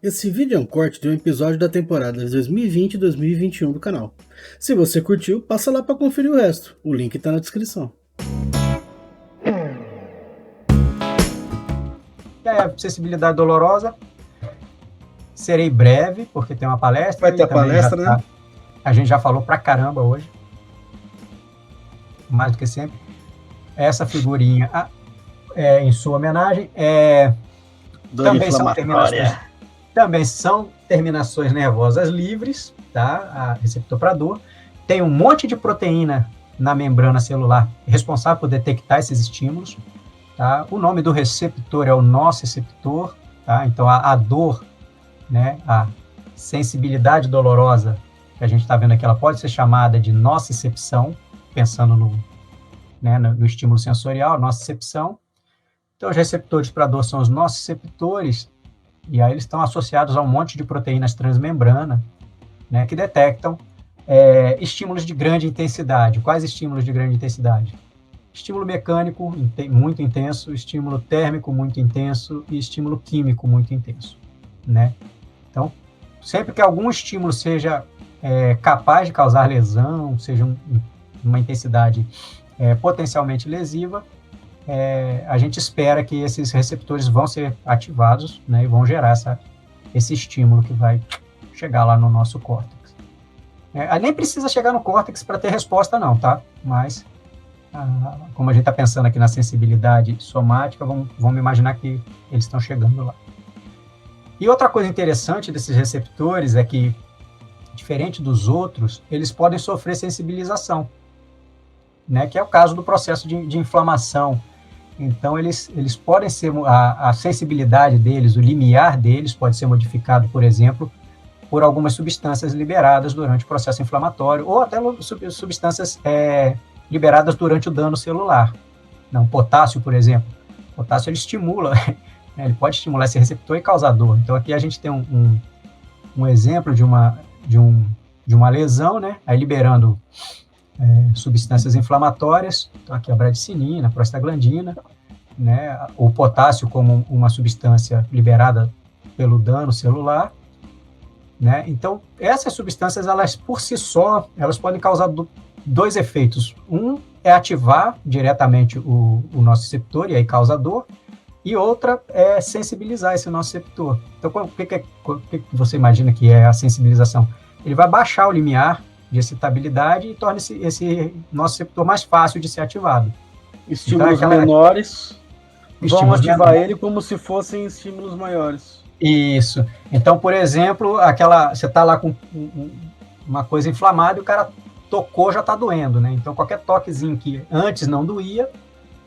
Esse vídeo é um corte de um episódio da temporada 2020 e 2021 do canal. Se você curtiu, passa lá para conferir o resto. O link está na descrição. Acessibilidade dolorosa. Serei breve, porque tem uma palestra. Vai ter a palestra, né? A gente já falou pra caramba hoje. Mais do que sempre. Essa figurinha em sua homenagem. Também são terminações nervosas livres, tá? Receptor para dor. Tem um monte de proteína na membrana celular responsável por detectar esses estímulos. Tá? O nome do receptor é o nociceptor. Tá? Então, a dor, né, a sensibilidade dolorosa que a gente está vendo aqui, ela pode ser chamada de nocicepção, pensando no estímulo sensorial, nocicepção. Então, os receptores para dor são os nociceptores, e aí eles estão associados a um monte de proteínas transmembrana, né, que detectam estímulos de grande intensidade. Quais estímulos de grande intensidade? Estímulo mecânico muito intenso, estímulo térmico muito intenso e estímulo químico muito intenso, né? Então, sempre que algum estímulo seja capaz de causar lesão, seja uma intensidade potencialmente lesiva, a gente espera que esses receptores vão ser ativados, né, e vão gerar esse estímulo que vai chegar lá no nosso córtex. Nem precisa chegar no córtex para ter resposta não, tá? Mas, como a gente está pensando aqui na sensibilidade somática, vamos imaginar que eles estão chegando lá. E outra coisa interessante desses receptores é que, diferente dos outros, eles podem sofrer sensibilização, né, que é o caso do processo de inflamação. Então, eles podem ser, a sensibilidade deles, o limiar deles pode ser modificado, por exemplo, por algumas substâncias liberadas durante o processo inflamatório, ou até substâncias liberadas durante o dano celular. Não, potássio, por exemplo. O potássio, ele estimula, ele pode estimular esse receptor e causar dor. Então, aqui a gente tem um exemplo de uma lesão, né, aí liberando substâncias inflamatórias. Então, aqui a bradicinina, a prostaglandina, né, o potássio como uma substância liberada pelo dano celular, né? Então, essas substâncias, elas por si só, elas podem causar dois efeitos. Um é ativar diretamente o nosso receptor, e aí causa dor, e outra é sensibilizar esse nosso receptor. Então, o que você imagina que é a sensibilização? Ele vai baixar o limiar de excitabilidade e torna esse nosso receptor mais fácil de ser ativado. Estímulos menores vão ativar ele como se fossem estímulos maiores. Isso. Então, por exemplo, você está lá com uma coisa inflamada e o cara tocou, já está doendo, né? Então, qualquer toquezinho que antes não doía,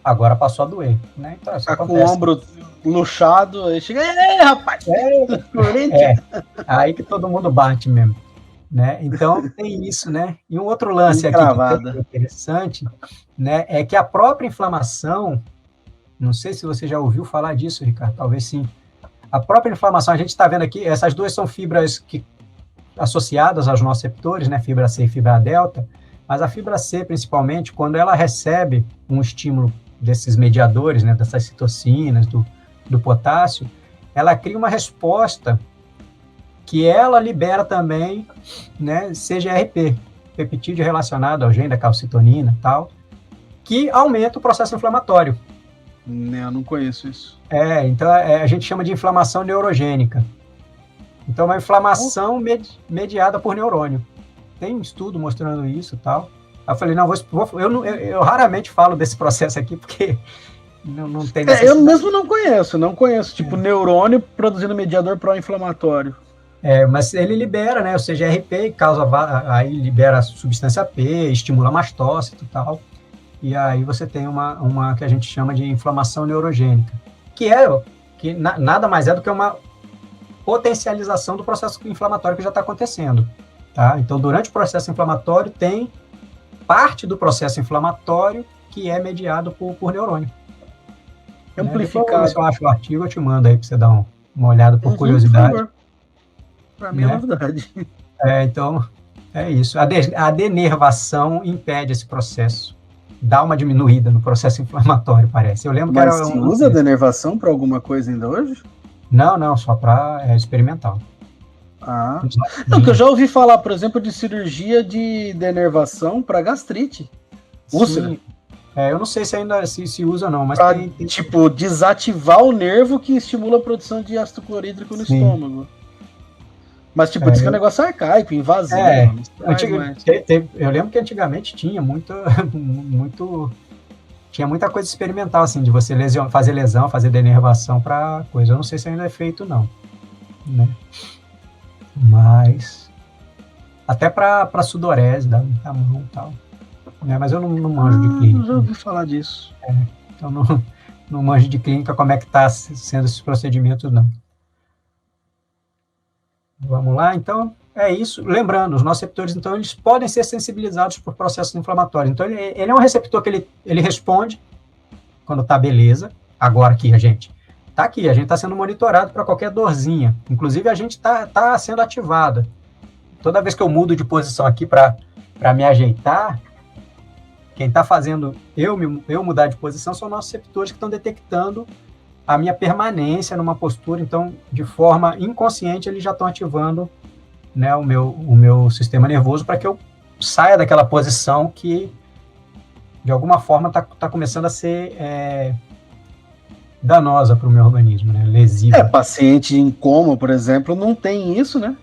agora passou a doer, né? Então, tá com o ombro luxado, aí chega, rapaz! Aí que todo mundo bate mesmo. Né? Então, tem isso, né? E um outro lance aqui que é interessante, né, é que a própria inflamação, não sei se você já ouviu falar disso, Ricardo, talvez sim. A própria inflamação, a gente está vendo aqui, essas duas são fibras associadas aos nossos receptores, né, fibra C e fibra delta, mas a fibra C, principalmente, quando ela recebe um estímulo desses mediadores, né, dessas citocinas, do potássio, ela cria uma resposta que ela libera também, né, CGRP, peptídeo relacionado ao gene da calcitonina e tal, que aumenta o processo inflamatório. Eu não conheço isso. Então a gente chama de inflamação neurogênica. Então, uma inflamação mediada por neurônio. Tem um estudo mostrando isso e tal. Aí eu falei, eu raramente falo desse processo aqui, porque não tem necessidade. Eu mesmo não conheço, tipo, neurônio produzindo mediador pró-inflamatório. Mas ele libera, né, o CGRP, aí libera a substância P, estimula mastócito e tal, e aí você tem uma que a gente chama de inflamação neurogênica, que nada mais é do que uma potencialização do processo inflamatório que já está acontecendo, tá? Então, durante o processo inflamatório, tem parte do processo inflamatório que é mediado por neurônio. Amplificado. Se eu acho o artigo, eu te mando aí para você dar uma olhada por curiosidade. Por favor. Para mim é novidade. Então, é isso. A denervação impede esse processo. Dá uma diminuída no processo inflamatório, parece. Eu lembro que era se usa a denervação para alguma coisa ainda hoje? Não, só para experimental. Ah. Não, que eu já ouvi falar, por exemplo, de cirurgia de denervação para gastrite. Úlcera. Sim. Eu não sei se ainda se usa ou não, mas pra, tem... tipo, desativar o nervo que estimula a produção de ácido clorídrico no estômago. Mas, tipo, diz que é um negócio arcaico, invasivo. Eu lembro que antigamente tinha tinha muita coisa experimental, assim, de você fazer lesão, fazer denervação para coisa. Eu não sei se ainda é feito, não. Né? Mas... Até para sudorese da mão e tal. Né? Mas eu não manjo de clínica. Eu já ouvi falar disso. Então não manjo de clínica como é que está sendo esses procedimentos, não. Vamos lá, então, é isso. Lembrando, os receptores, então, eles podem ser sensibilizados por processos inflamatórios. Então, ele é um receptor que ele responde quando está beleza. Agora aqui, a gente está sendo monitorado para qualquer dorzinha. Inclusive, a gente está sendo ativada. Toda vez que eu mudo de posição aqui para me ajeitar, quem está fazendo eu mudar de posição são nossos receptores que estão detectando a minha permanência numa postura. Então, de forma inconsciente, eles já estão ativando, né, o meu sistema nervoso para que eu saia daquela posição que, de alguma forma, está começando a ser danosa para o meu organismo, né, lesiva. Paciente em coma, por exemplo, não tem isso, né?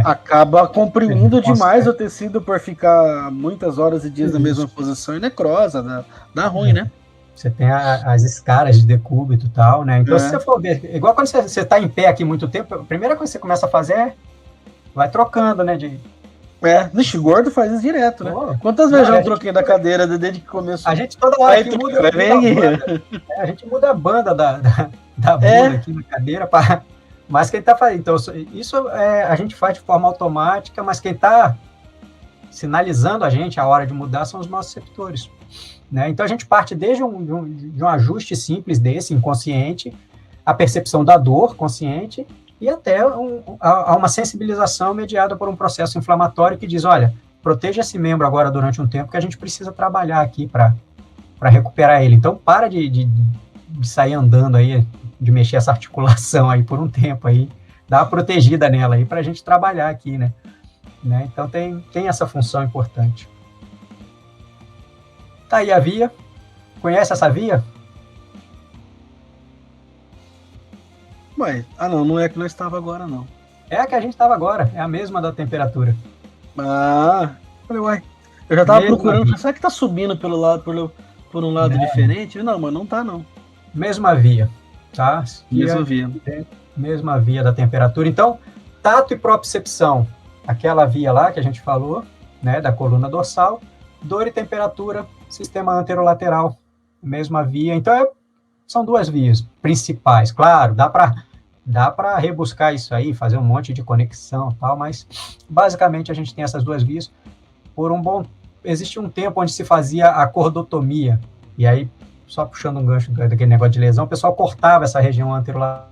Acaba comprimindo demais o tecido por ficar muitas horas e dias na mesma posição e necrosa, dá ruim, né? Você tem as escaras de decúbito e tal, né? Então, se você for ver, igual quando você está em pé aqui muito tempo, a primeira coisa que você começa a fazer vai trocando, né? Vixe, gordo faz isso direto, né? Quantas vezes já troquei da cadeira desde que começou? A gente toda hora aqui muda a banda. A gente muda a banda da bunda aqui na cadeira para... Mas quem está fazendo... Então, isso a gente faz de forma automática, mas quem está sinalizando a gente a hora de mudar são os nossos receptores. Né? Então, a gente parte desde de um ajuste simples desse, inconsciente, a percepção da dor consciente e até a uma sensibilização mediada por um processo inflamatório que diz, olha, proteja esse membro agora durante um tempo que a gente precisa trabalhar aqui para recuperar ele. Então, para de sair andando aí, de mexer essa articulação aí por um tempo aí, dá uma protegida nela aí para a gente trabalhar aqui, né? Então, tem essa função importante. Tá aí a via. Conhece essa via? Ué, não é que nós estava agora, não. É a que a gente estava agora, é a mesma da temperatura. Falei, uai. Eu já tava procurando, será que tá subindo por um lado diferente? Não, mas não tá, não. Mesma via, tá? Mesma via da temperatura. Então, tato e propriocepção, aquela via lá que a gente falou, né, da coluna dorsal, dor e temperatura, sistema anterolateral, mesma via. Então, são duas vias principais. Claro, dá para rebuscar isso aí, fazer um monte de conexão e tal, mas basicamente a gente tem essas duas vias. Existe um tempo onde se fazia a cordotomia, e aí, só puxando um gancho daquele negócio de lesão, o pessoal cortava essa região anterolateral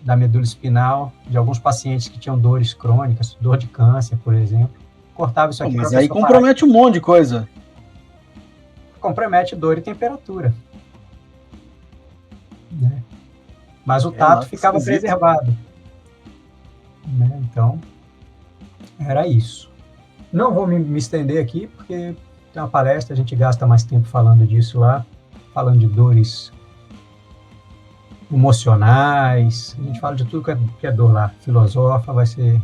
da medula espinal de alguns pacientes que tinham dores crônicas, dor de câncer, por exemplo. Cortava isso aqui. Mas aí compromete um monte de coisa. Compromete dor e temperatura. Né? Mas o tato ficava preservado. Né? Então, era isso. Não vou me estender aqui, porque tem uma palestra, a gente gasta mais tempo falando disso lá, falando de dores emocionais, a gente fala de tudo que é dor lá. Filosofa vai ser...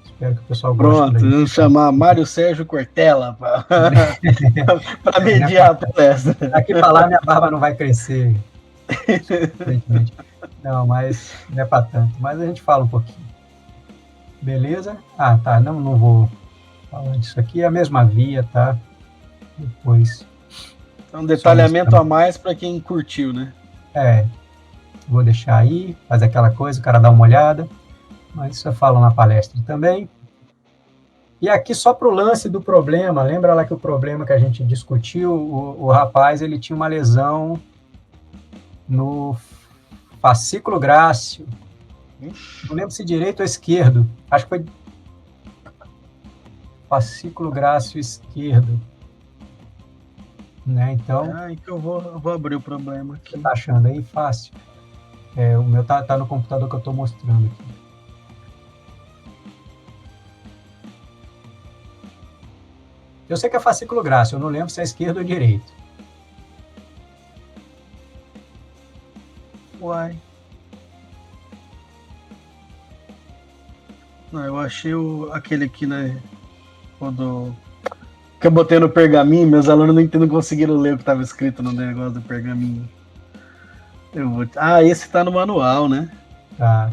Espero que o pessoal goste. Pronto, vamos chamar Mário Sérgio Cortella para mediar a palestra. Aqui para lá minha barba não vai crescer. Não, mas não é para tanto. Mas a gente fala um pouquinho. Beleza? Tá. Não vou falar disso aqui. É a mesma via, tá? Depois. Um detalhamento a mais para quem curtiu, né? Vou deixar aí, fazer aquela coisa, o cara dá uma olhada. Mas isso eu falo na palestra também. E aqui só para o lance do problema, lembra lá que o problema que a gente discutiu, o rapaz ele tinha uma lesão no fascículo grácil. Não lembro se direito ou esquerdo. Acho que foi fascículo grácil esquerdo. Né? Então... que eu vou abrir o problema aqui. Você tá achando aí fácil? O meu tá no computador que eu estou mostrando aqui. Eu sei que é fascículo grácil, eu não lembro se é esquerdo ou direito. Uai. Não, eu achei aquele aqui, né? Quando que eu botei no pergaminho, meus alunos não conseguiram ler o que estava escrito no negócio do pergaminho. Esse tá no manual, né? Tá.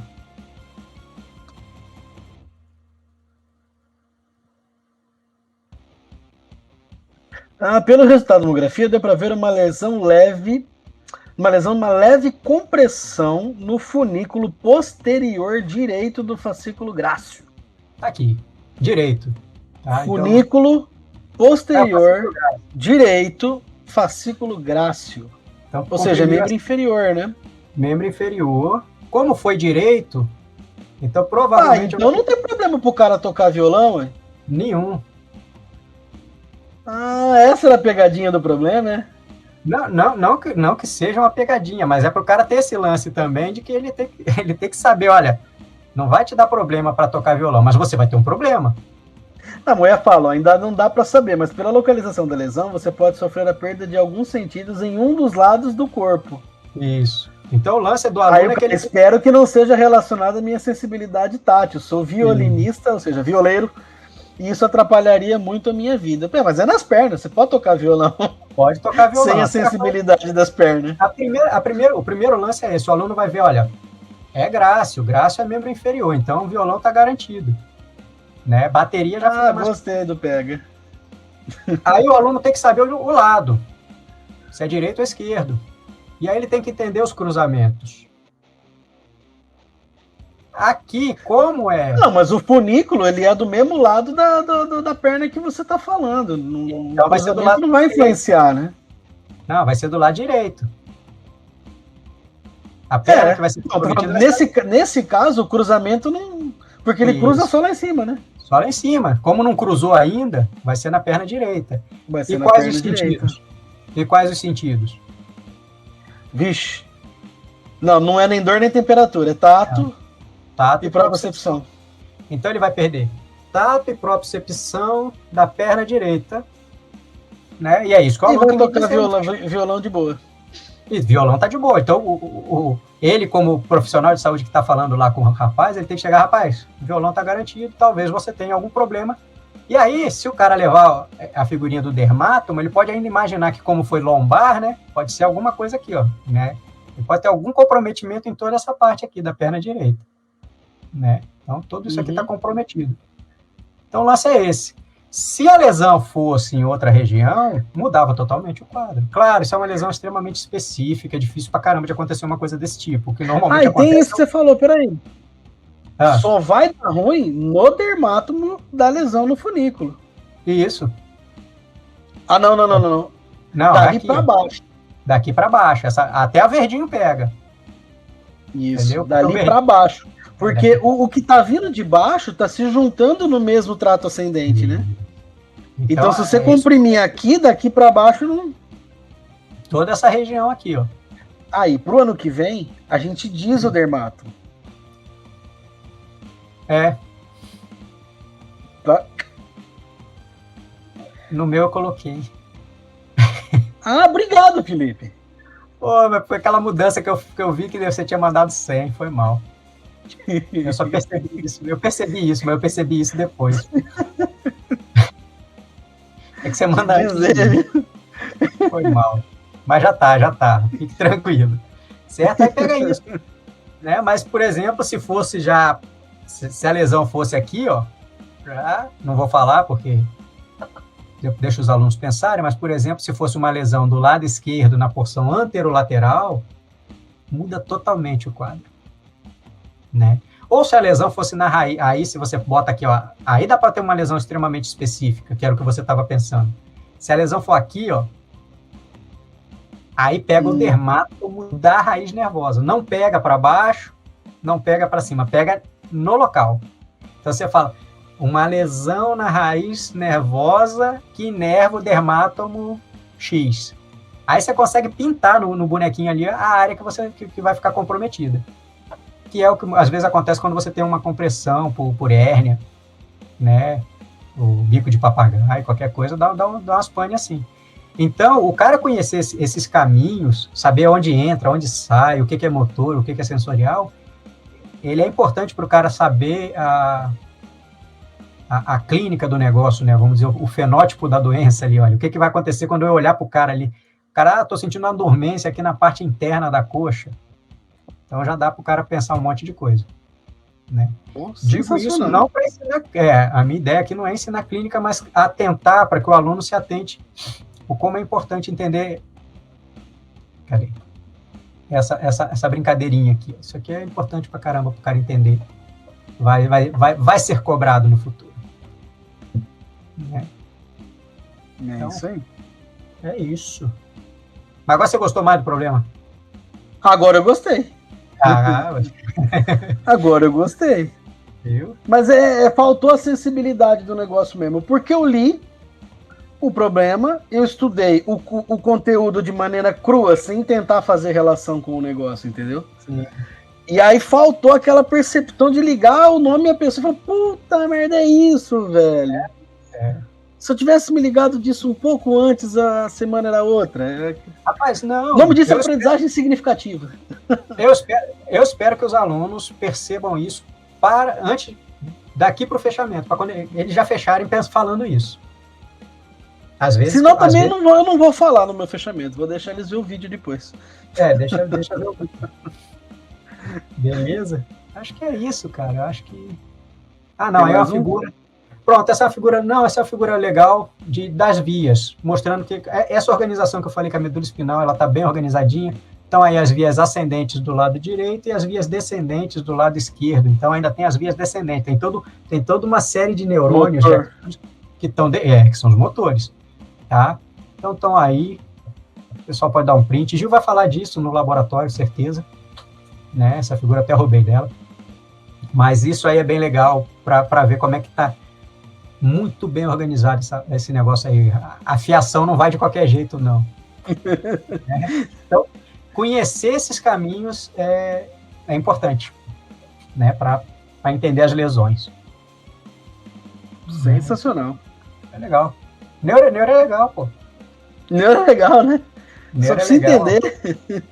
Pelo resultado da tomografia, deu para ver uma leve compressão no funículo posterior direito do fascículo grácil. Tá aqui, direito. Tá, funículo posterior direito, fascículo grácil. Então, ou seja, membro inferior, né? Membro inferior. Como foi direito, então provavelmente... então não tem problema pro cara tocar violão, hein? Nenhum. Essa era a pegadinha do problema, né? Não que seja uma pegadinha, mas é pro cara ter esse lance também de que ele tem que saber, olha, não vai te dar problema para tocar violão, mas você vai ter um problema. A mulher fala, ainda não dá para saber, mas pela localização da lesão, você pode sofrer a perda de alguns sentidos em um dos lados do corpo. Isso. Então o lance do aluno é que ele... Espero que não seja relacionado à minha sensibilidade tátil. Sou violinista, ou seja, violeiro, e isso atrapalharia muito a minha vida. Mas é nas pernas, você pode tocar violão. Pode tocar violão. Sem a sensibilidade das pernas. O primeiro lance é esse, o aluno vai ver, olha, é grácil, grácil é membro inferior, então o violão tá garantido. Né? Bateria já fica mais... gostei do pega. Aí o aluno tem que saber o lado, se é direito ou esquerdo. E aí ele tem que entender os cruzamentos. Aqui, como é... Não, mas o funículo, ele é do mesmo lado da perna que você está falando. Então vai ser do lado não vai influenciar, né? Não, vai ser do lado direito. A perna que vai ser... Nesse caso, o cruzamento não... Porque ele cruza só lá em cima, né? Só lá em cima. Como não cruzou ainda, vai ser na perna direita. Vai ser na perna direita. E quais os sentidos? Vixe. Não é nem dor nem temperatura, é tato e propriocepção. Então ele vai perder tato e propriocepção da perna direita, né? E é isso que o aluno vai tocar violão de boa. E violão tá de boa. Então ele, como profissional de saúde que tá falando lá com o rapaz, ele tem que chegar, rapaz, o violão tá garantido, talvez você tenha algum problema. E aí, se o cara levar a figurinha do dermátomo, ele pode ainda imaginar que como foi lombar, né? Pode ser alguma coisa aqui, ó, né? Ele pode ter algum comprometimento em toda essa parte aqui da perna direita, né? Então, tudo isso aqui está comprometido. Então, o lance é esse. Se a lesão fosse em outra região, mudava totalmente o quadro. Claro, isso é uma lesão extremamente específica, é difícil pra caramba de acontecer uma coisa desse tipo, que normalmente acontece... tem isso que você falou, peraí. Só vai dar ruim no dermátomo da lesão no funículo. Isso. Não. Daqui para baixo. Daqui para baixo. Até a verdinho pega. Isso, entendeu? Dali para baixo. Porque o que tá vindo de baixo tá se juntando no mesmo trato ascendente, né? Então se você comprimir aqui, daqui para baixo, não... Toda essa região aqui, ó. Aí, pro ano que vem, a gente diz o dermátomo. Tá. No meu eu coloquei. Obrigado, Felipe. Pô, mas foi aquela mudança que eu vi que você tinha mandado 100, foi mal. Eu só percebi isso. Eu percebi isso, mas eu percebi isso depois. É que você manda antes. Foi mal. Mas já tá. Fique tranquilo. Certo? Aí pega isso. Né? Mas, por exemplo, se fosse já... Se a lesão fosse aqui, ó, não vou falar porque eu deixo os alunos pensarem, mas, por exemplo, se fosse uma lesão do lado esquerdo na porção anterolateral, muda totalmente o quadro, né? Ou se a lesão fosse na raiz, aí se você bota aqui, ó, aí dá para ter uma lesão extremamente específica, que era o que você estava pensando. Se a lesão for aqui, ó, aí pega o dermátomo da raiz nervosa. Não pega para baixo, não pega para cima, pega no local. Então você fala, uma lesão na raiz nervosa que inerva o dermátomo X. Aí você consegue pintar no bonequinho ali a área que vai ficar comprometida. Que é o que às vezes acontece quando você tem uma compressão por hérnia, né? O bico de papagaio, qualquer coisa, dá umas pane assim. Então, o cara conhecer esses caminhos, saber onde entra, onde sai, o que é motor, o que é sensorial, ele é importante para o cara saber a clínica do negócio, né? Vamos dizer, o fenótipo da doença ali, olha, o que vai acontecer quando eu olhar para o cara ali. O cara, tô sentindo uma dormência aqui na parte interna da coxa. Então já dá para o cara pensar um monte de coisa. Né? Digo isso não para ensinar. A minha ideia aqui não é ensinar clínica, mas atentar para que o aluno se atente o como é importante entender. Cadê? Essa brincadeirinha aqui. Isso aqui é importante para caramba para o cara entender. Vai ser cobrado no futuro. Né? Então, isso aí. É isso. Mas agora você gostou mais do problema? Agora eu gostei. Agora eu gostei. Viu? Mas faltou a sensibilidade do negócio mesmo. Porque eu li o problema, eu estudei o conteúdo de maneira crua, sem tentar fazer relação com o negócio, entendeu? Sim. E aí faltou aquela percepção de ligar o nome e a pessoa falou, puta merda, é isso, velho. Se eu tivesse me ligado disso um pouco antes, a semana era outra. Rapaz, não. O nome disso é aprendizagem significativa. Eu espero que os alunos percebam isso antes daqui para o fechamento, para quando eles já fecharem falando isso. Às vezes. Senão também eu não vou falar no meu fechamento, vou deixar eles ver o vídeo depois. Deixa ver o vídeo. Beleza? Acho que é isso, cara. Eu acho que. Não, é uma figura. Pronto, essa é uma figura legal das vias, mostrando que essa organização que eu falei que a medula espinal, ela está bem organizadinha. Então, aí as vias ascendentes do lado direito e as vias descendentes do lado esquerdo. Então, ainda tem as vias descendentes. Tem toda uma série de neurônios que são os motores. Tá? Então, estão aí. O pessoal pode dar um print. Gil vai falar disso no laboratório, certeza. Né? Essa figura até roubei dela. Mas isso aí é bem legal para ver como é que está muito bem organizado esse negócio aí. A fiação não vai de qualquer jeito, não. Então, conhecer esses caminhos é importante, né, para entender as lesões. Sensacional. É legal. Neuro é legal, pô. Neuro é legal, né? Só precisa entender.